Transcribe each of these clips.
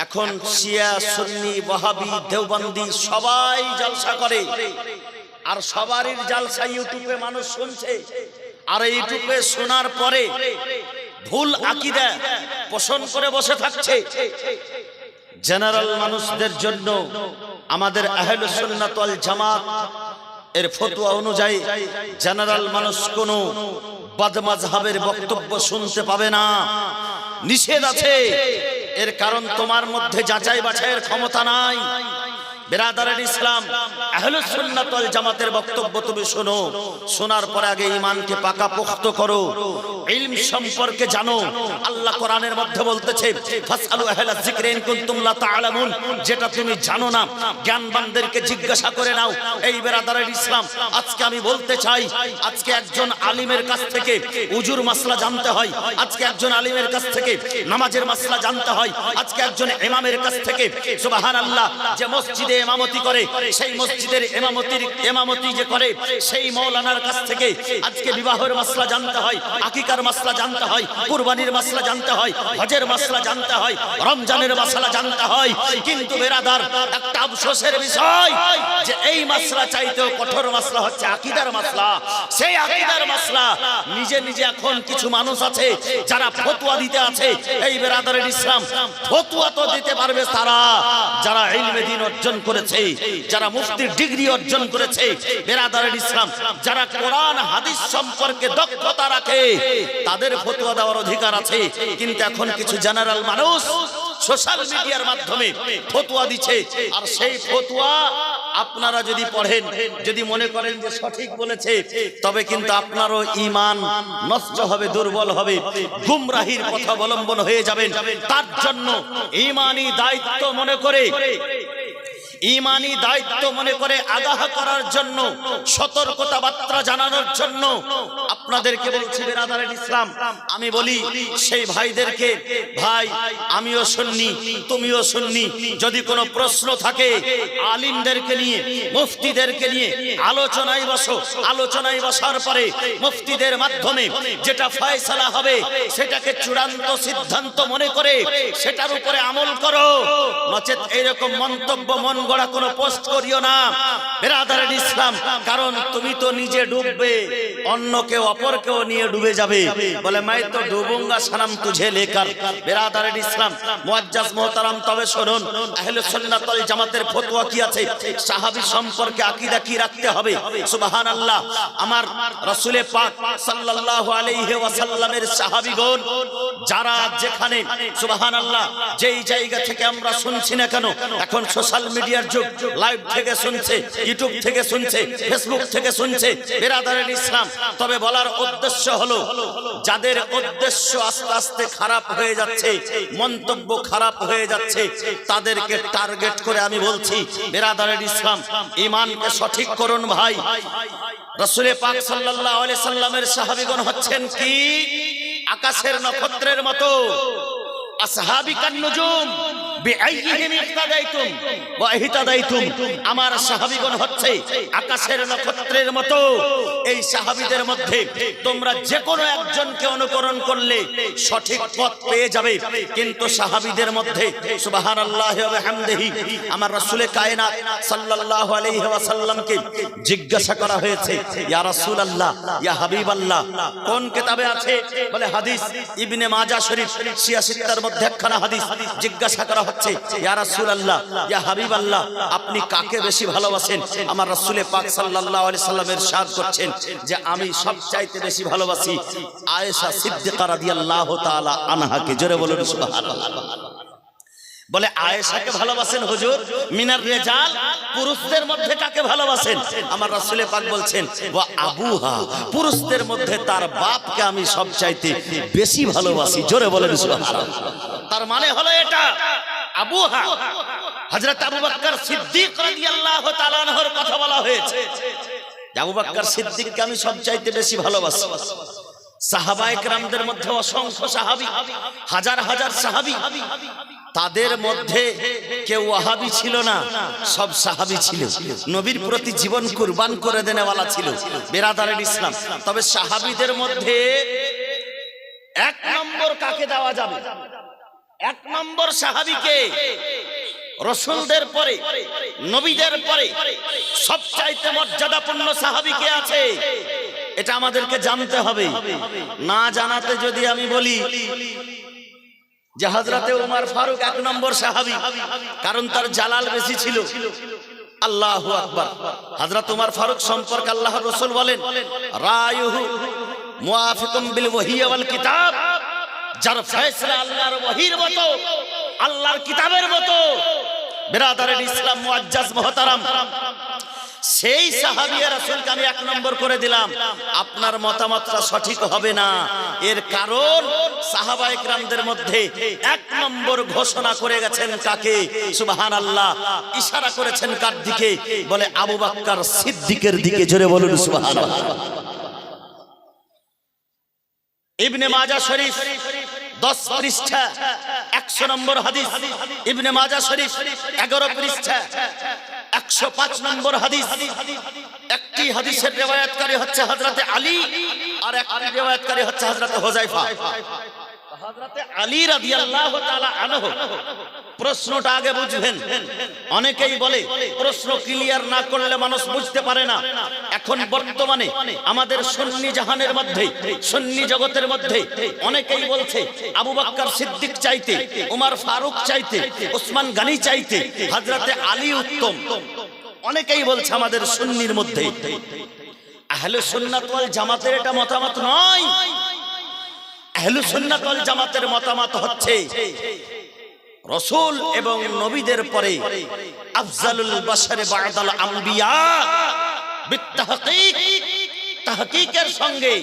এখন শিয়া সুন্নি ওয়াহাবি দেওবন্দি সবাই জলসা করে, আর সবারই জলসা ইউটিউবে মানুষ শুনছে। আর ইউটিউবে শোনার পরে ভুল আকীদা পোষণ করে বসে থাকছে। জেনারেল মানুষদের জন্য আমাদের আহলুস সুন্নাত ওয়াল জামাত এর ফতোয়া অনুযায়ী জেনারেল মানুষ কোনো বদমাযহাবের বক্তব্য শুনতে পাবে না, নিষেধ আছে। এর কারণ তোমার মধ্যে যাচাই বাছাইয়ের ক্ষমতা নাই। বিরাদারান ইসলাম, আহলুস সুন্নাত ওয়াল জামাতের বক্তব্য তুমি শোনো, শোনার পরে আগে ঈমানকে পাকাপোক্ত করো, ইলম সম্পর্কে জানো। আল্লাহ কোরআনের মধ্যে বলতেছে ফাসআলু আহলা যিকরি ইন কুনতুম লা তা'লামুন, যেটা তুমি জানো না জ্ঞানবানদেরকে জিজ্ঞাসা করে নাও। এই বিরাদারান ইসলাম, আজকে আমি বলতে চাই, আজকে একজন আলিমের কাছ থেকে উজুর মাসলা জানতে হয়, আজকে একজন আলিমের কাছ থেকে নামাজের মাসলা জানতে হয়, আজকে একজন ইমামের কাছ থেকে সুবহানাল্লাহ যে মসজিদে ইমামতি করে সেই মসজিদের ইমামতি যে করে সেই মাওলানার কাছ থেকে আজকে বিবাহের মাসলা জানতে হয়, আকিকার মাসলা জানতে হয়, কুরবানির মাসলা জানতে হয়, হজের মাসলা জানতে হয়, রমজানের মাসলা জানতে হয়। কিন্তু বেরাদার, একটা আফসোসের বিষয় যে এই মাসলা চাইতেও কঠোর মাসলা হচ্ছে আকীদার মাসলা। সেই আকীদার মাসলা নিজে নিজে এখন কিছু মানুষ আছে যারা ফতোয়া দিতে আছে। এই বেরাদারের ইসলাম, ফতোয়া তো দিতে পারবে তারা যারা ইলমে দ্বীন অর্জন করেছে, যারা মুফতির ডিগ্রি অর্জন করেছে। বিরাদারান ইসলাম, যারা কোরআন হাদিস সম্পর্কে দক্ষতা রাখে তাদের ফতোয়া দেওয়ার অধিকার আছে। কিন্তু এখন কিছু জেনারেল মানুষ সোশ্যাল মিডিয়ার মাধ্যমে ফতোয়া দিচ্ছে, আর সেই ফতোয়া আপনারা যদি পড়েন, যদি মনে করেন যে সঠিক বলেছে, তবে কিন্তু আপনারও ঈমান নষ্ট হবে, দুর্বল হবে, গুমরাহির পথ অবলম্বন হয়ে যাবেন। তার জন্য ঈমানি দায়িত্ব মনে করে আগাহ করার জন্য, সতর্কতা বার্তা জানানোর জন্য আপনাদেরকে বলছি বিরাদারান ইসলাম, আমি বলি সেই ভাইদেরকে, ভাই আমিও সুন্নি তুমিও সুন্নি, যদি কোনো প্রশ্ন থাকে আলিমদেরকে নিয়ে মুফতিদেরকে নিয়ে আলোচনায় বসো। আলোচনায় বসার পরে মুফতিদের মাধ্যমে যেটা ফয়সালা হবে সেটাকে চূড়ান্ত সিদ্ধান্ত মনে করে সেটার উপরে আমল করো। নচেত এরকম মন্তব্য মন গড়া কোনো পোস্ট করিও না বিরাদারান ইসলাম, কারণ তুমি তো নিজে ডুববে, অন্যকেও অপরকেও নিয়ে ডুবে যাবে। বলে मैं तो डूबूंगा सनम तुझे लेकर। বিরাদারান ইসলাম মুআজ্জাজ মুহতারাম, তবে শুনুন, আহলে সুন্নাত ওয়াল জামাতের ফতোয়া কি আছে, সাহাবী সম্পর্কে আকীদা কি রাখতে হবে। সুবহানাল্লাহ, আমার রাসূল পাক সাল্লাল্লাহু আলাইহি ওয়াসাল্লামের সাহাবীগণ যারা যেখানে সুবহানাল্লাহ যেই জায়গা থেকে আমরা শুনছি না কেন, এখন সোশ্যাল মিডিয়ার যুগ, লাইভ থেকে শুনছে, ইউটিউব থেকে শুনছে, ফেসবুক থেকে শুনছে। বিরাদারান ইসলাম, তবে বলার উদ্দেশ্য হলো যাদের উদ্দেশ্য আস্তে আস্তে খারাপ হয়ে যাচ্ছে, মন্তব্য খারাপ হয়ে যাচ্ছে, তাদেরকে টার্গেট করে আমি বলছি বিরাদারান ইসলাম, ঈমানকে সঠিক করুন ভাই। রাসূল পাক সাল্লাল্লাহু আলাইহি সাল্লামের সাহাবীগণ হচ্ছেন কি আকাশের নক্ষত্রের মতো। আসহাবিকান নুজুম বিআইয়িহিম ইহতাদাইতুম ওয়া ইহতাদাইতুম, আমার সাহাবীগণ হচ্ছে আকাশের নক্ষত্রের মতো। এই সাহাবীদের মধ্যে তোমরা যে কোনো একজনকে অনুকরণ করলে সঠিক পথ পেয়ে যাবে। কিন্তু সাহাবীদের মধ্যে সুবহানাল্লাহি ওয়া বিহামদিহি আমার রাসূলে কায়নাত সাল্লাল্লাহু আলাইহি ওয়াসাল্লামকে জিজ্ঞাসা করা হয়েছে, ইয়া রাসূলুল্লাহ, ইয়া হাবিবাল্লাহ, কোন কিতাবে আছে? বলে হাদিস ইবনে মাজাহ শরীফ 86 মধ্যে একখানা হাদিস। জিজ্ঞাসা করা হচ্ছে, ইয়া রাসূলুল্লাহ, ইয়া হাবিবাল্লাহ, আপনি কাকে বেশি ভালোবাসেন? আমার রাসূল পাক সাল্লাল্লাহু আলাইহি সাল্লাম ইরশাদ করছেন যে আমি সবচাইতে বেশি ভালোবাসি আয়েশা সিদ্দিকা রাদিয়াল্লাহু তাআলা আনহাকে। জোরে বলুন সুবহানাল্লাহ। বলে আয়েশাকে ভালোবাসেন হুজুর? মিনার রিজাল, পুরুষদের মধ্যে কাকে ভালোবাসেন? আমার রাসূল পাক বলছেন ওয়া আবুহা, পুরুষদের মধ্যে তার বাপকে আমি সবচাইতে বেশি ভালোবাসি। জোরে বলেন সুবহানাল্লাহ। তার মানে হলো এটা আবুহা, হযরত আবু বকর সিদ্দিক রাদিয়াল্লাহু তাআলা আনহুর কথা বলা হয়েছে। আবু বকর সিদ্দিককে আমি সবচাইতে বেশি ভালোবাসি। সাহাবায়ে কেরামদের মধ্যে অসংখ্য সাহাবী, হাজার হাজার সাহাবী, তাদের মধ্যে কেউ ওয়াহাবি ছিল না, সব সাহাবী ছিল, নবীর প্রতি জীবন কুরবান করে দেনেওয়ালা ছিল বিরাদারান ইসলাম। তবে সাহাবীদের মধ্যে এক নম্বর কাকে দেওয়া যাবে? এক নম্বর সাহাবীকে রাসূলদের পরে, নবীদের পরে সবচাইতে মর্যাদাপূর্ণ সাহাবী কে আছে, এটা আমাদেরকে জানতে হবে। না জানাতে যদি আমি বলি যে হযরতে উমর ফারুক এক নম্বর সাহাবী, কারণ তার জালাল বেশি ছিল। আল্লাহু আকবার। হযরত উমর ফারুক সম্পর্কে আল্লাহর রাসূল বলেন, রায়ুহু মুআফিকুম বিল ওয়াহি ওয়াল কিতাব, যার ফয়সালা আল্লাহর ওয়াহির মতো, আল্লাহর কিতাবের মতো। বিরাদারের ইসলাম মুআজ্জাজ মুহতারাম, সেই সাহাবী রাসূলকে আমি এক নম্বর করে দিলাম। আপনার মতামতটা সঠিক হবে না, এর কারণ সাহাবায়ে কেরামদের মধ্যে এক নম্বর ঘোষণা করে গেছেন কাকে? সুবহানাল্লাহ। ইশারা করেছেন কার দিকে? বলে আবু বকর সিদ্দিকের দিকে। জোরে বলুন সুবহানাল্লাহ। ইবনে মাজাহ শরীফ 10 পৃষ্ঠা 100 নম্বর হাদিস। ইবনে মাজাহ শরীফ 11 পৃষ্ঠা 105 নম্বর হাদিস। একটি হাদিসের রিওয়ায়াতকারী হচ্ছে হযরতে আলী, আর একটি রিওয়ায়াতকারী হচ্ছে হযরতে হুযায়ফা। হযরতে আলী রাদিয়াল্লাহু তাআলা আনহু, প্রশ্নটা আগে বুঝবেন। অনেকেই বলে প্রশ্ন ক্লিয়ার না করলে মানুষ বুঝতে পারে না। এখন বর্তমানে আমাদের সুন্নি জাহানের মধ্যে, সুন্নি জগতের মধ্যে অনেকেই বলছে আবু বকর সিদ্দিক চাইতে, উমর ফারুক চাইতে, ওসমান গনি চাইতে হযরতে আলী উত্তম। অনেকেই বলছে আমাদের সুন্নির মধ্যে। আহলে সুন্নাত ওয়াল জামাতের এটা মতামত নয়। আহলে সুন্নাত ওয়াল জামাতের মতামত হচ্ছে রাসূল এবং নবীদের পরে আফজালুল বাশার বা'দাল আম্বিয়া বিত্তাহকিক, তাহকিকের সঙ্গে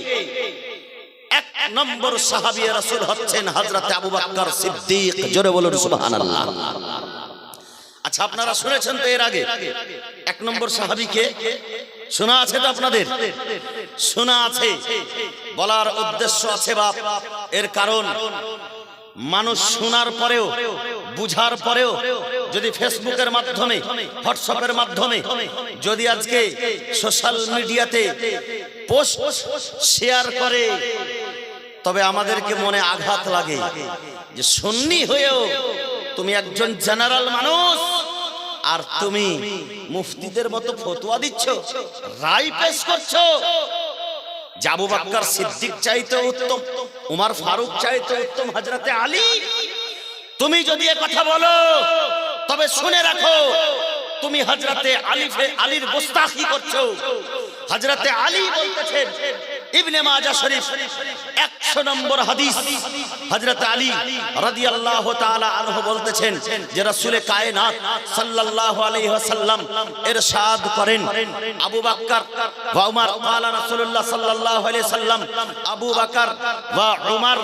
এক নম্বর সাহাবী রাসূল হচ্ছেন হযরত আবু বকর সিদ্দিক। জোরে বলুন সুবহানাল্লাহ। আচ্ছা, আপনারা শুনেছেন তো এর আগে এক নম্বর সাহাবীকে? শোনা আছে তো আপনাদের? শোনা আছে। বলার উদ্দেশ্য আছে বাপ। এর কারণ মানুষ শোনার পরেও, বুঝার পরেও যদি ফেসবুকের মাধ্যমে, হোয়াটসঅ্যাপের মাধ্যমে যদি আজকে সোশ্যাল মিডিয়াতে পোস্ট শেয়ার করে, তবে আমাদেরকে মনে আঘাত লাগে যে সুন্নি হয়েও তুমি একজন জেনারেল মানুষ, আর তুমি মুফতিদের মতো ফতোয়া দিচ্ছ, রায় পেশ করছো। আবু বকর সিদ্দিক চাইতে উত্তম, উমর ফারুক চাইতে উত্তম হযরতে আলী। তুমি যদি এ কথা বলো তবে শুনে রাখো, তুমি হযরতে আলীর গুস্তাখি করছো। হযরতে আলী বলতেছেন, ইবনে মাজাহ শরীফ 100 নম্বর হাদিস, হযরত আলী রাদিয়াল্লাহু তাআলা আনহু বলতেছেন যে রাসূলে কায়নাত সাল্লাল্লাহু আলাইহি ওয়াসাল্লাম ইরশাদ করেন, আবু বকর ওয়া উমর, ক্বালা রাসূলুল্লাহ সাল্লাল্লাহু আলাইহি ওয়াসাল্লাম, আবু বকর ওয়া উমর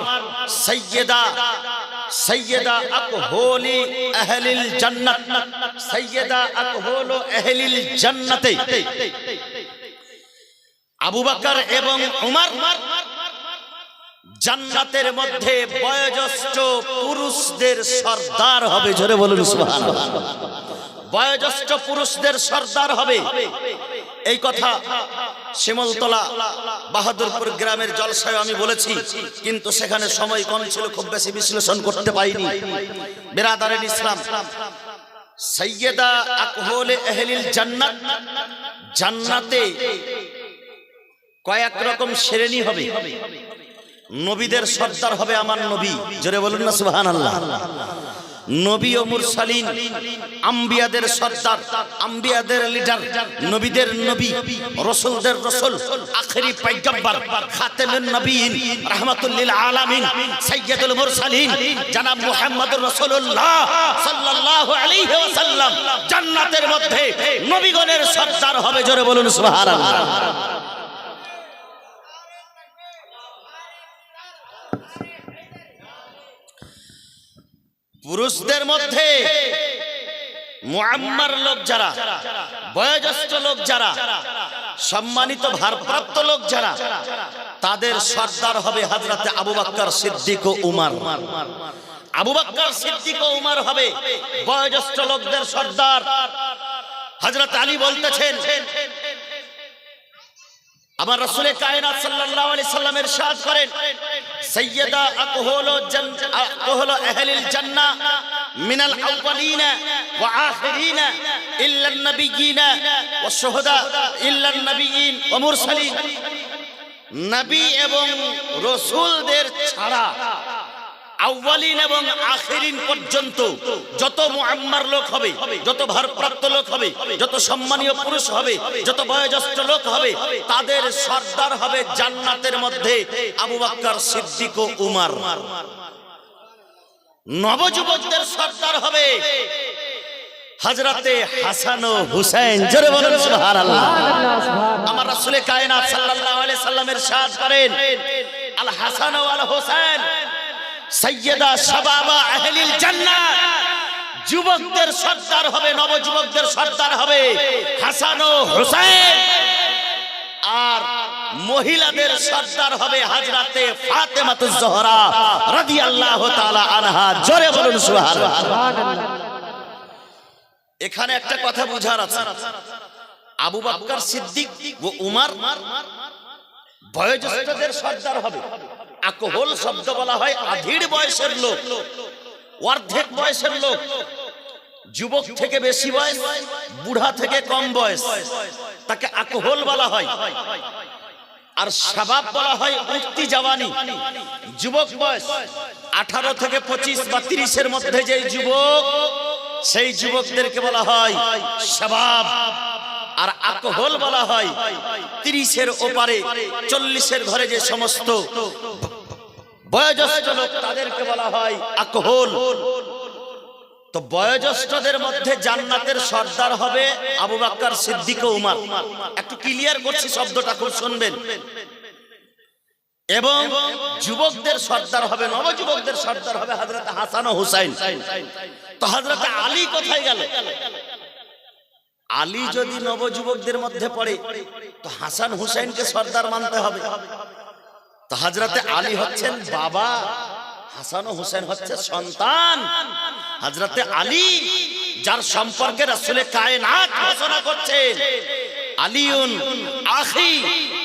সাইয়্যিদা আকহুলি আহলিল জান্নাত, সাইয়্যিদা আকহুলু আহলিল জান্নাতে। আবু বকর এবং উমর জান্নাতের মধ্যে বয়োজ্যেষ্ঠ পুরুষদের সর্দার হবে। জোরে বলুন সুবহানাল্লাহ। বয়োজ্যেষ্ঠ পুরুষদের সর্দার হবে। এই কথা শিমলতলা বাহাদুরপুর গ্রামের জলসায় আমি বলেছি, কিন্তু সেখানে সময় কম ছিল, খুব বেশি বিশ্লেষণ করতে পারিনি। বিরাদারের ইসলাম, সাইয়্যিদা আকহুলি আহলিল জান্নাত, জান্নাতে কয়েক রকম শ্রেণী হবে। নবীদের সর্দার হবে আমার নবী। জোরে বলুন না সুবহানাল্লাহ। নবী ও মুরসালিন, আম্বিয়াদের সর্দার, আম্বিয়াদের লিডার, নবীদের নবী, রাসূলদের রাসূল, আখেরি পয়গম্বর, খাতেমুন নবীন, রাহমাতুল লিল আলামিন, সাইয়্যিদুল মুরসালিন জনাব মুহাম্মদুর রাসূলুল্লাহ সাল্লাল্লাহু আলাইহি ওয়াসাল্লাম জান্নাতের মধ্যে নবীগণের সর্দার হবে। জোরে বলুন সুবহানাল্লাহ। পুরুষদের মধ্যে মুআম্মার লোক যারা, বয়োজ্যেষ্ঠ লোক যারা, সম্মানিত ভারপ্রাপ্ত লোক যারা, তাদের সর্দার হবে হযরতে আবু বকর সিদ্দিক ও উমর। আবু বকর সিদ্দিক ও উমর হবে বয়োজ্যেষ্ঠ লোকদের সর্দার। হযরত আলী বলতেছেন, আমার রাসূলে কায়নাত সাল্লাল্লাহু আলাইহি সাল্লাম ইরশাদ করেন, سيدا أكهل أهل الجنة من الأولين وآخرين إلا النبيين والشهداء إلا النبيين ومرسلين নবী এবং রাসূলদের ছাড়া আউয়ালিন এবং আখিরিন পর্যন্ত যত মুআম্মার লোক হবে, যত ভারপ্রাপ্ত লোক হবে, যত সম্মানীয় পুরুষ হবে, যত বয়োজ্যেষ্ঠ লোক হবে, তাদের সর্দার হবে জান্নাতের মধ্যে আবু বকর সিদ্দিক ও উমর। নবযুবকদের সর্দার হবে হযরতে হাসান ও হুসাইন। জোরে বলুন সুবহানাল্লাহ। আমার রাসূল কায়নাত সাল্লাল্লাহু আলাইহি সাল্লামের ইরশাদ করেন, আল হাসান ওয়াল হুসাইন সাইয়্যিদা শাবাবা আহলিল জান্নাহ। যুবকদের সর্দার হবে, নবযুবকদের সর্দার হবে হাসান ও হুসাইন, আর মহিলাদের সর্দার হবে হযরতে ফাতেমাতুজ জোহরা রাদিয়াল্লাহু তাআলা আনহা। জোরে বলুন সুবহানাল্লাহ। এখানে একটা কথা বুঝার আছে, আবু বকর সিদ্দিক ও উমর বয়োজ্যেষ্ঠদের সর্দার হবে। আকহল শব্দ বলা হয় আধীর বয়সের লোক, অর্ধেক বয়সের লোক, যুবক থেকে বেশি বয়স, বুড়া থেকে কম বয়স, তাকে আকহল বলা হয়। আর শাবাব বলা হয় উঠতি জওয়ানি, যুবক বয়স 18 থেকে 25 বা 30 এর মধ্যে যে যুবক, সেই যুবকদেরকে বলা হয় শাবাব। আর আকহল বলা হয় 30 এর ওপারে 40 এর ঘরে যে সমস্ত বয়োজ্যেষ্ঠ লোক, তাদেরকে বলা হয় আকহল। তো বয়োজ্যেষ্ঠদের মধ্যে জান্নাতের সর্দার হবে আবু বকর সিদ্দিক ও উমর। একটু ক্লিয়ার করছি শব্দটা, খুব শুনবেন। এবং যুবকদের সর্দার হবে, নবযুবকদের সর্দার হবে হযরত হাসান ও হুসাইন। তো হযরত আলী কোথায় গেল? আলী যদি নবযুবকদের মধ্যে পড়ে, তো হাসান হুসাইনকে সর্দার মানতে হবে। তো হযরত আলী হচ্ছেন বাবা, হাসান ও হুসাইন হচ্ছে সন্তান। হযরত আলী, যার সম্পর্কে রাসূল কায়নাত ঘোষণা করছেন, আলিউন আখি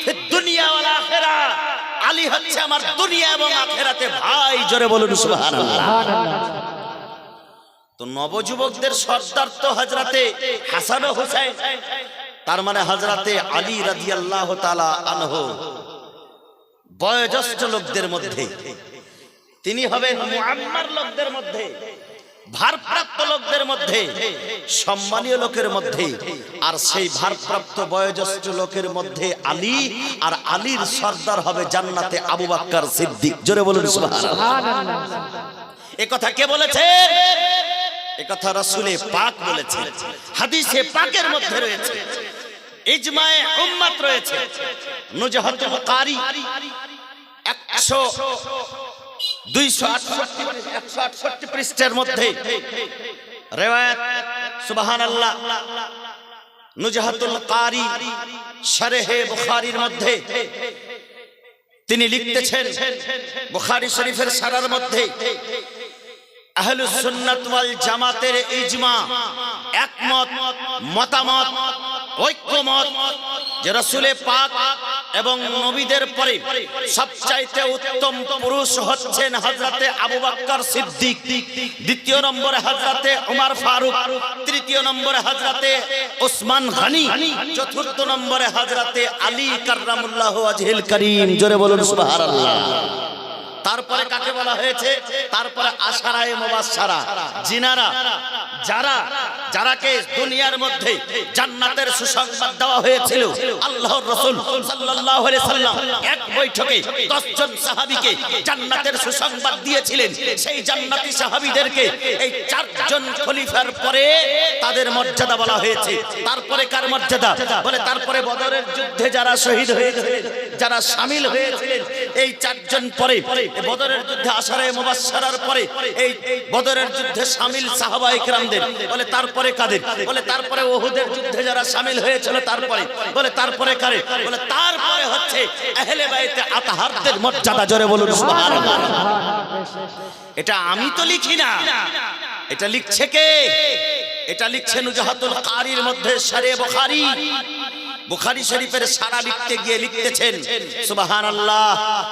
ফিদ দুনিয়া ওয়াল আখিরা, আলী হচ্ছে আমার দুনিয়া এবং আখিরাতে ভাই। জোরে বলুন সুবহানাল্লাহ। তো নবযুবকদের সর্দার তো হযরতে হাসান ও হুসাইন, তার মানে হযরতে আলী রাদিয়াল্লাহু তাআলা আনহু বয়োজ্যেষ্ঠ লোকদের মধ্যে, তিনি হবেন মুআম্মার লোকদের মধ্যে, ভারপ্রাপ্ত লোকদের মধ্যে, সম্মানীয় লোকের মধ্যে। আর সেই ভারপ্রাপ্ত বয়োজ্যেষ্ঠ লোকের মধ্যে আলী, আর আলীর সর্দার হবে জান্নাতে আবু বকর সিদ্দিক। জোরে বলুন সুবহানাল্লাহ। এই কথা কে বলেছেন? এই কথা রাসূলে পাক বলেছেন, হাদিসে পাকের মধ্যে রয়েছে, ইজমায়ে উম্মত রয়েছে। নুজহাতুল কারি 268 পৃষ্ঠার মধ্যে রিওয়ায়াত, সুবহানাল্লাহ। নুজহাতুল কারি শরহে বুখারীর মধ্যে তিনি লিখতেছেন, বুখারী শরীফের সারার মধ্যে আহলুস সুন্নাত ওয়াল জামাতের ইজমা, একমত, মতামত, ঐক্যমত যে রাসূলে পাক এবং নবীদের পরে সবচাইতে উত্তম পুরুষ হচ্ছেন হযরতে আবু বকর সিদ্দিক, দ্বিতীয় নম্বরে হযরতে ওমর ফারুক, তৃতীয় নম্বরে হযরতে ওসমান গনি, চতুর্থ নম্বরে হযরতে আলী কাররামুল্লাহু ওয়াজহিল কারীম। জোরে বলুন সুবহানাল্লাহ। তারপরে কাকে বলা হয়েছে? তারপরে আশারায়ে মুবাশশারা, জিনারা, যারাকে দুনিয়ার মধ্যে জান্নাতের সুসংবাদ দেওয়া হয়েছিল। আল্লাহর রাসূল সাল্লাল্লাহু আলাইহি সাল্লাম এক বৈঠকে 10 জন সাহাবীকে জান্নাতের সুসংবাদ দিয়েছিলেন। সেই জান্নাতি সাহাবীদেরকে এই 4 জন খলিফার পরে তাদের মর্যাদা বলা হয়েছে। তারপরে কার মর্যাদা? বলে তারপরে বদরের যুদ্ধে যারা শহীদ হয়েছিলেন, যারা শামিল হয়েছিলেন, এই 4 জন পরে বদরের যুদ্ধে আশারায়ে মুবাশশারার পরে এই বদরের যুদ্ধে শামিল সাহাবায়ে কিরামদের বলে তারপরে কাদের? বলে তারপরে উহুদের যুদ্ধে যারা শামিল হয়েছিল তারপরে। বলে তারপরে কারে? বলে তারপরে হচ্ছে আহলে বাইতে আতহারদের মর্যাদা। জোরে বলুন সুবহানাল্লাহ। এটা আমি তো লিখি না, এটা লিখছে কে? এটা লিখছে নুজহাতুল কারির মধ্যে শরহে বুখারী বুখারী শরীফের সারা লিখতে গিয়ে লিখতেছেন সুবহানাল্লাহ।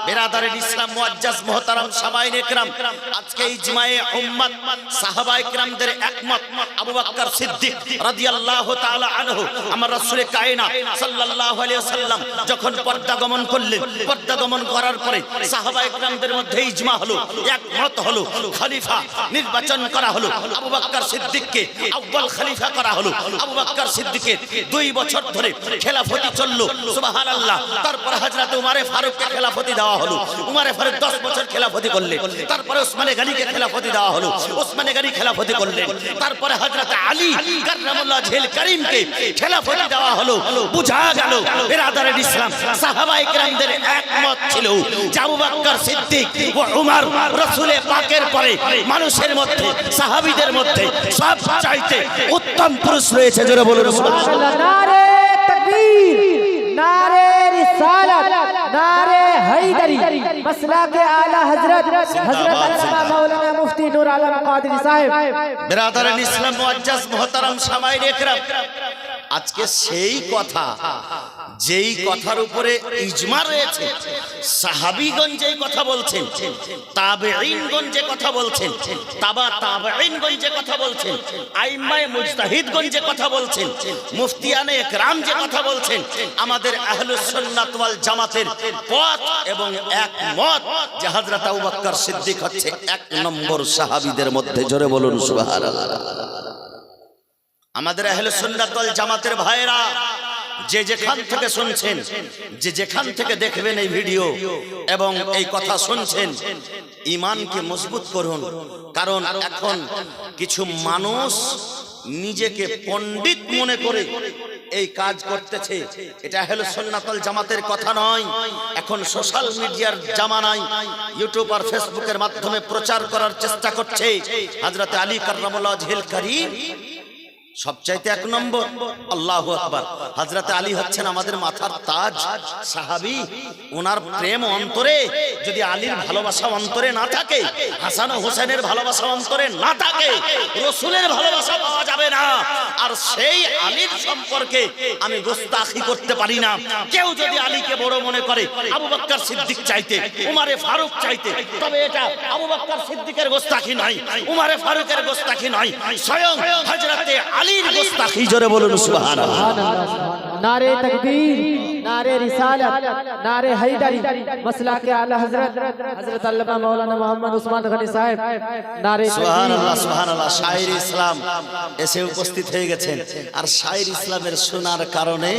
বিরাদারে ইসলাম মুআজ্জাজ মুহতারাম সাহাবায়ে কেরাম, আজকে ইজমায়ে উম্মত সাহাবায়ে কেরামদের একমত আবু বকর সিদ্দিক রাদিয়াল্লাহু তাআলা আনহু আমার রাসূল কায়নাত সাল্লাল্লাহু আলাইহি ওয়াসাল্লাম যখন পর্দা গমন করলেন, পর্দা গমন করার পরে সাহাবায়ে কেরামদের মধ্যে ইজমা হলো, একমত হলো, খলিফা নির্বাচন করা হলো, আবু বকর সিদ্দিককে আউয়াল খলিফা করা হলো। আবু বকর সিদ্দিকের 2 বছর ধরে খেলাফতি চললো, সুবহানাল্লাহ। তারপর হযরত উমরে ফারুককে খেলাফতি দেওয়া হলো, উমরে ফারুক 10 বছর খেলাফতি করলেন। তারপরে ওসমানে গনিকে খেলাফতি দেওয়া হলো, ওসমানে গনি খেলাফতি করলেন। তারপরে হযরত আলী কাররামাল্লাহু ওয়াজহুল কারীমকে খেলাফতি দেওয়া হলো। বুঝা গেল বিরাদারে ইসলাম সাহাবায়ে কেরামদের একমত ছিল যে আবু বকর সিদ্দিক ও উমর রাসূলের পাকের পরে মানুষের মধ্যে, সাহাবীদের মধ্যে সবচাইতে উত্তম পুরুষ রয়েছে। জোরে বলুন সুবহানাল্লাহ। নারে তাকবীর, নারে রিসালাত, নারে হায়দারি, মাসলাকে আলা হযরত আল্লামা মাওলানা মুফতি নূর আলম কাদরি সাহেব। বিরাদারে ইসলাম মুআজ্জাজ মুহতারাম সাহাবায়ে কেরাম, আজকে সেই কথা, যেই কথার উপরে ইজমা রয়েছে, সাহাবীগণ যেই কথা বলছেন, তাবেঈনগণ যে কথা বলছেন, তাবেঈনগণ যে কথা বলছেন, আইম্মায়ে মুজতাহিদগণ যে কথা বলছেন, মুফতিয়ানে একরাম যে কথা বলছেন, আমাদের আহলুস সুন্নাত ওয়াল জামাতের পথ এবং একমত যে হযরত আবু বকর সিদ্দিক হচ্ছে 1 নম্বর সাহাবীদের মধ্যে। জোরে বলুন সুবহানাল্লাহ। আমাদের আহলে সুন্নাত ওয়াল জামাতের ভাইরা যে যেখান থেকে শুনছেন, যে যেখান থেকে দেখবেন এই ভিডিও এবং এই কথা শুনছেন, ঈমানকে মজবুত করুন। কারণ এখন কিছু মানুষ নিজেকে পণ্ডিত মনে করে এই কাজ করতেছে। এটা আহলে সুন্নাত ওয়াল জামাতের কথা নয়। এখন সোশ্যাল মিডিয়ার জামানায় ইউটিউব আর ফেসবুকের মাধ্যমে প্রচার করার চেষ্টা করছে হযরত আলী কাররামাল্লাহু ওয়াজহুল কারীম সবচাইতে 1 নম্বর। আল্লাহু আকবার। হযরত আলী হচ্ছেন আমাদের মাথার তাজ, সাহাবী। ওনার প্রেম অন্তরে যদি আলীর ভালোবাসা অন্তরে না থাকে, হাসান ও হোসেনের ভালোবাসা অন্তরে না থাকে, রাসূলের ভালোবাসা পাওয়া যাবে না। আর সেই আলীর সম্পর্কে আমি গোস্তাখি করতে পারি না। কেউ যদি আলীকে বড় মনে করে, আবু বকর সিদ্দিক চাইতে, উমরে ফারুক চাইতে, তবে এটা আবু বকর সিদ্দিকের গোস্তাখি নয়, উমরে ফারুকের গোস্তাখি নয়, স্বয়ং হযরত আলীর গোস্তাখি। জোরে বলুন সুবহানাল্লাহ। নারে তাকবীর, নারে রিসালাত, নারে হায়দারি, মাসলাকে আলা হযরত আল্লামা মাওলানা মুহাম্মদ উসমান গনি সাহেব। নারে সুবহানাল্লাহ, সুবহানাল্লাহ। শায়ের ইসলাম এসে উপস্থিত হয়ে গেছেন। আর শায়ের ইসলামের শোনার কারণে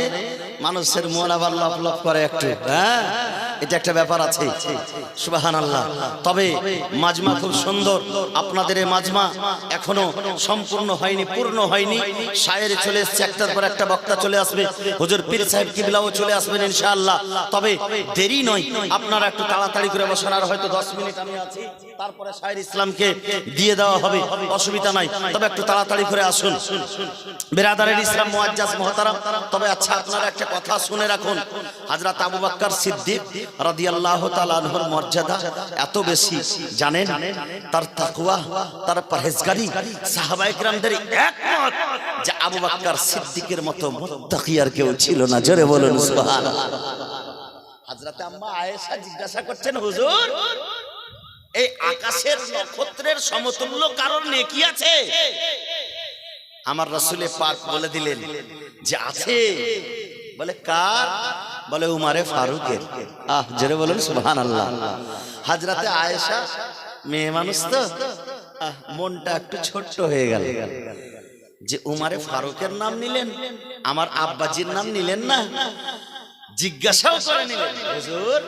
মানুষের মন আবার লপ করে একটু, হ্যাঁ, এটা একটা ব্যাপার আছে। সুবহানাল্লাহ। তবে মাজমা খুব সুন্দর। আপনাদের এই মাজমা এখনো সম্পূর্ণ হয়নি, পূর্ণ হয়নি। শায়ের চলে এসেছে, একটার পর একটা বক্তা চলে আসবে। হুজুর পীর সাহেব কিবলাও চলে আসবেন ইনশাআল্লাহ। তবে দেরি নয়, আপনারা একটু তাড়াতাড়ি করে বসেন। আর হয়তো 10 মিনিট আমি আছি, তারপরে শায়ের ইসলামকে দিয়ে দেওয়া হবে, অসুবিধা নাই। তবে একটু তাড়াতাড়ি করে আসুন বিরাদারের ইসলাম মুআজ্জাজ মুহতারাম। তবে আচ্ছা, আপনারা একটা কথা শুনে রাখুন। হযরত আবু বকর সিদ্দিক রাদিয়াল্লাহু তাআলা আনহুর মর্যাদা এত বেশি জানেন, তার তাকওয়া, তার পরহেজগারি সাহাবায়ে কেরামদের একমত যে আবু বকর সিদ্দিকের মতো মুত্তাকি আর কেউ ছিল না। জোরে বলুন সুবহানাল্লাহ। হযরত আম্মা আয়েশা জিজ্ঞাসা করছেন, হুজুর, এই আকাশের নক্ষত্রের সমতুল্য কারোর নেকি আছে? আমার রাসূলে পাক বলে দিলেন যে আছে। বলে কার? বলে উমরে ফারুকের। জোরে বলুন সুবহানাল্লাহ। হযরতে আয়েশা মেয়ে মানুষ তো মনটা একটু ছোট্ট হয়ে গেল যে উমরে ফারুকের নাম নিলেন, আমার আব্বাজির নাম নিলেন না। জিজ্ঞাসাও করে নিলেন, হুজুর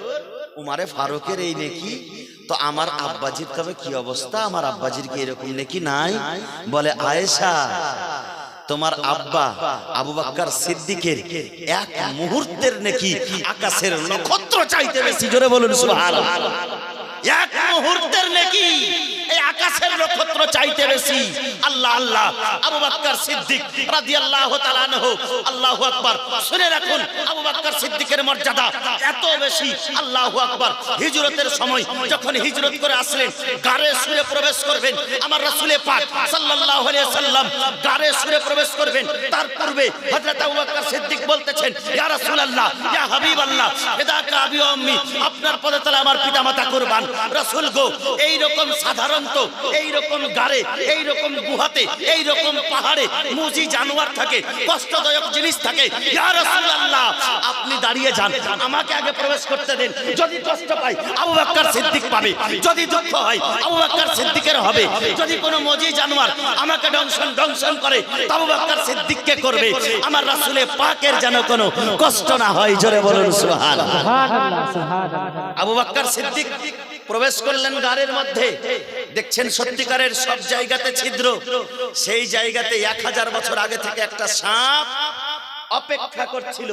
উমরে ফারুকের এই নেকি, তো আমার আব্বাজির তবে কি অবস্থা? আমার আব্বাজির কি এরকম নেকি নাই? বলে আয়েশা, তোমার আব্বা আবু বকর সিদ্দিকের 1 মুহূর্তের নেকি আকাশের নক্ষত্র চাইতে বেশি। জোরে বলুন সুবহানাল্লাহ। 1 মুহূর্তের নেকি এই আকাশের নক্ষত্র চাইতে বেশি। আল্লাহ আল্লাহ। আবু বকর সিদ্দিক রাদিয়াল্লাহু তাআলা আনহু, আল্লাহু আকবার। শুনে রাখুন, আবু বকর সিদ্দিকের মর্যাদা এত বেশি। আল্লাহু আকবার। হিজরতের সময় যখন হিজরত করে আসলেন, গারে সুরে প্রবেশ করবেন, আমার রাসূল পাক সাল্লাল্লাহু আলাইহি সাল্লাম গারে সুরে প্রবেশ করবেন। তার পূর্বে হযরত আবু বকর সিদ্দিক বলতেছেন, ইয়া রাসূলুল্লাহ, ইয়া হাবিবাল্লাহ, ফিদাকা আবি ওয়া উম্মি, আপনার পদতলে আমার পিতামাতা কুরবান। রাসূল গো, এই রকম সাধারণত এই রকম গারে, এই রকম গুহাতে, এই রকম পাহাড়ে মুজি জানোয়ার থাকে, কষ্টদায়ক জিনিস থাকে। ইয়া রাসূলুল্লাহ, আপনি দাঁড়িয়ে যান, আমাকে আগে প্রবেশ করতে দেন। যদি কষ্ট পাই আবু বকর সিদ্দিক পাবে, যদি দুঃখ হয় আবু বকর সিদ্দিকের হবে। যদি কোনো মুজি জানোয়ার আমাকে দংশন করে আবু বকর সিদ্দিককে করবে। আমার রাসূল পাকের যেন কোনো কষ্ট না হয়। জোরে বলুন সুবহানাল্লাহ। সুবহানাল্লাহ, সুবহানাল্লাহ। আবু বকর সিদ্দিক প্রবেশ করলেন গারের মধ্যে। দেখছেন সত্যিকারের সব জায়গাতে ছিদ্র। সেই জায়গাতে 1000 বছর আগে থেকে একটা সাপ অপেক্ষা করছিল।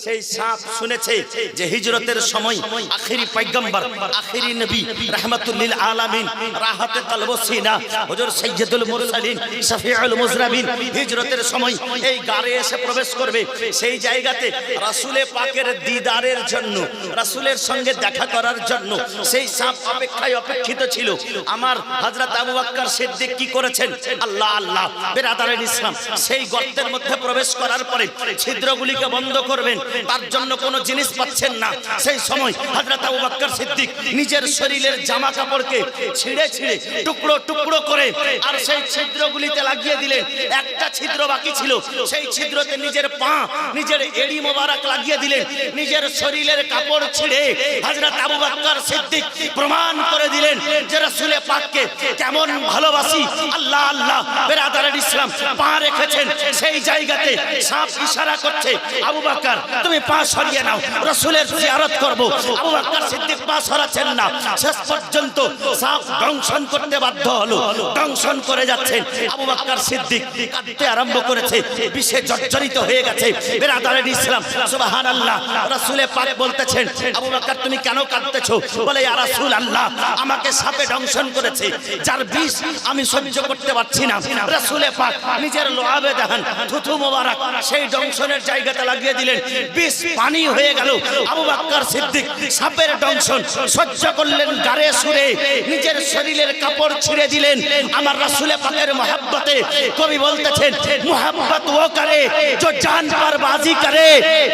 সেই সাপ শুনেছে যে হিজরতের সময় আখেরি পয়গম্বর, আখেরি নবী, রাহমাতুল লিল আলামিন, রাহাতে কলব সিনা, হুজুর সাইয়্যিদুল মুরসালিন, শফিউল মুজরাবিন হিজরতের সময় এই গারে এসে প্রবেশ করবে। সেই জায়গাতে রাসূলে পাকের দিদারের জন্য, রাসূলের সঙ্গে দেখা করার জন্য সেই সাপ অপেক্ষায় অপেক্ষিত ছিল। আমার হযরত আবু বকর সিদ্দিক কি করেছেন? আল্লাহ আল্লাহ। বেরাদারের ইসলাম, সেই গর্তের মধ্যে প্রবেশ করার পরে ছিদ্রগুলিকে বন্ধ করবেন, তার জন্য কোনো জিনিস পাচ্ছেন না। সেই সময় হযরত আবু বকর সিদ্দিক নিজের শরীরের জামা কাপড়কে ছিঁড়ে ছিঁড়ে টুকরো টুকরো করে আর সেই ছিদ্রগুলিতে লাগিয়ে দিলেন। একটা ছিদ্র বাকি ছিল, সেই ছিদ্রতে নিজের পা, নিজের এড়ি মোবারক লাগিয়ে দিলেন। নিজের শরীরের কাপড় ছিঁড়ে হযরত আবু বকর সিদ্দিক প্রমাণ করে দিলেন যে রাসূল পাককে কেমন ভালোবাসি। আল্লাহ আল্লাহ। বেরাদারের ইসলাম, পা রেখেছেন সেই জায়গাতে সাপ ইশারা করছে, আবু বকর তুমি পা সরিয়ে নাও, রাসূলের জিয়ারত করব। আবু বকর সিদ্দিক পা সরাচ্ছেন না। শেষ পর্যন্ত সাপ দংশন করতে বাধ্য হলো। দংশন করে যাচ্ছেন। আবু বকর সিদ্দিক কাঁদতে আরম্ভ করেছে, বিষে জর্জরিত হয়ে গেছে। বেরাদারের ইসলাম, সুবহানাল্লাহ। রাসূল পাক বলতেছেন, আবু বকর তুমি কেন কাঁদতেছো? বলে, ইয়া রাসূলুল্লাহ, আমাকে সাপে দংশন করেছে, যার বিষ আমি সহ্য করতে পারছি না। রাসূল পাক নিজের লোহাবে দেখান থুথু মোবারক সেই দংশনের জায়গাতে লাগিয়ে দিলেন। বিষ পানি হয়ে গেল। আবু বকর সিদ্দিক সাপের দংশন সহ্য করলেন গারে সুরে, নিজের শরীরের কাপড় ছিঁড়ে দিলেন। আমার রাসূল পাকের মোহাব্বতে কবি বলতেছেন, মোহাব্বত ও করে जो जान पर बाजी करे,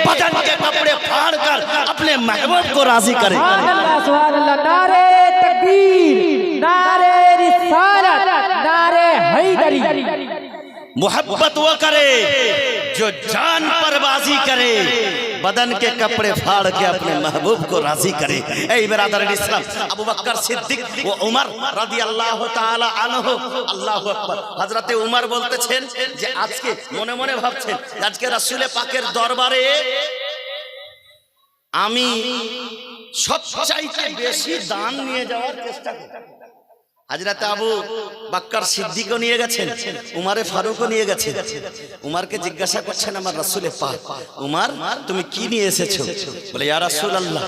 बदन के कपड़े फाड़ कर अपने महबूब को राजी करे। सुभानअल्लाह, सुभानअल्लाह। नारे तकबीर, नारे रिसालत, नारे हैदरी। मोहब्बत वो करे जो जान पर बाजी करे, बदन के कपड़े फाड़ के अपने महबूब को राजी करे। এই বেরাদারের ইসলাম, আবু বকর সিদ্দিক ও উমর রাদিয়াল্লাহু তাআলা আনহু, আল্লাহু আকবার। হযরতে উমর বলতেছেন যে আজকে মনে মনে ভাবছেন আজকে রাসূল পাকের দরবারে আমি সবচাইতে বেশি দান নিয়ে যাওয়ার চেষ্টা করি। হযরত আবু বকর সিদ্দিকও নিয়ে গেছেন, উমরে ফারুকও নিয়ে গেছেন। উমরকে জিজ্ঞাসা করছেন আমার রাসূল পাক, উমর তুমি কি নিয়ে এসেছো? বলে, ইয়া রাসূলুল্লাহ,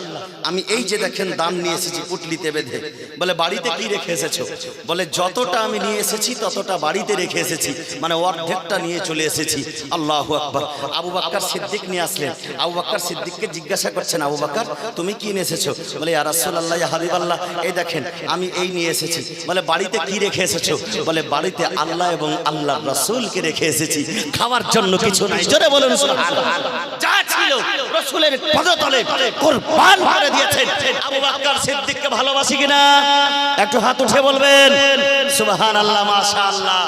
আমি এই যে দেখেন দান নিয়ে এসেছি পুটলিতে বেঁধে। বলে, বাড়িতে কি রেখে এসেছো? বলে, যতটা আমি নিয়ে এসেছি ততটা বাড়িতে রেখে এসেছি, মানে অর্ধেকটা নিয়ে চলে এসেছি। আল্লাহু আকবার। আবু বকর সিদ্দিক নিয়ে আসলেন। আবু বকর সিদ্দিককে জিজ্ঞাসা করছেন, আবু বকর তুমি কি নিয়ে এসেছো? বলে, ইয়া রাসূলুল্লাহ, ইয়া হাবিবাল্লাহ, এই দেখেন আমি এই নিয়ে এসেছি। বলে, বাড়িতে কি রেখে এসেছো? বলে, বাড়িতে আল্লাহ এবং আল্লাহর রাসূলকে রেখে এসেছি, খাওয়ার জন্য কিছু নাই। জোরে বলুন সুবহানাল্লাহ। যা ছিল রাসূলের পদতলে কুরবান করে দিয়েছেন। আবু বকর সিদ্দিককে ভালোবাসি কিনা একটু হাত উঠে বলবেন সুবহানাল্লাহ, মাশাআল্লাহ।